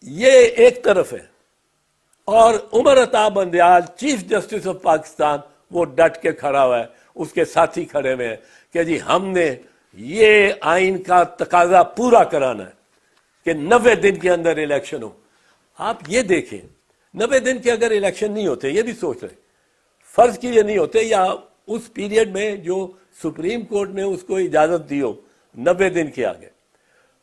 ये एक तरफ है, और Umar Ata Bandial chief justice of Pakistan वो डट के खड़ा हुआ है, उसके साथी खड़े हुए हैं कि जी हमने ये आइन का तकाजा पूरा कराना है कि 90 दिन के अंदर इलेक्शन हो। आप ये देखें, 90 दिन के अगर इलेक्शन नहीं होते, ये भी सोच रहे, फर्ज की ये नहीं होते, या उस पीरियड में जो सुप्रीम कोर्ट ने उसको इजाजत दी हो 90 दिन के आगे,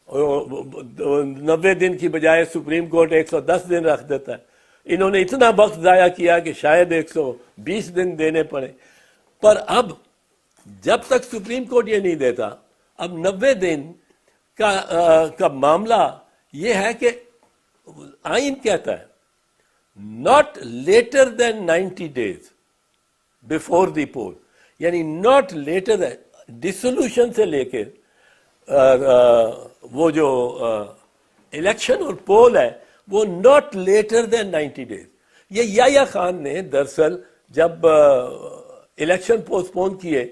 90 दिन की बजाय सुप्रीम कोर्ट 110 दिन रख देता है। इन्होंने इतना वक्त जाया किया कि शायद 120 दिन देने पड़े, पर अब जब तक सुप्रीम कोर्ट ये नहीं देता, अब 90 दिन का मामला ये है कि आइन कहता है not later than 90 days before the poll, यानी नॉट लेटर डिसोल्यूशन से लेके वो जो इलेक्शन और पोल है वो नॉट लेटर देन 90 डेज। ये याह्या खान ने दरअसल जब इलेक्शन पोस्टपोन किए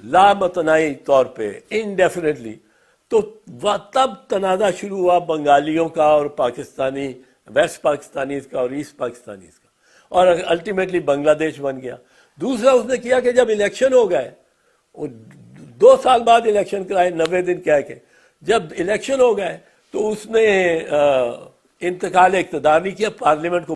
लामतनाई तौर पे इनडेफिनेटली, तो तब तनाज़ा शुरू हुआ बंगालियों का और पाकिस्तानी, वेस्ट पाकिस्तानीज का और ईस्ट पाकिस्तानीज का, और अल्टीमेटली बांग्लादेश बन गया। दूसरा उसने किया कि जब इलेक्शन हो गए, 2 साल बाद इलेक्शन कराए 90 दिन कह के, जब इलेक्शन हो गए तो उसने इंतकाल इक़्तिदार नहीं किया, पार्लियामेंट को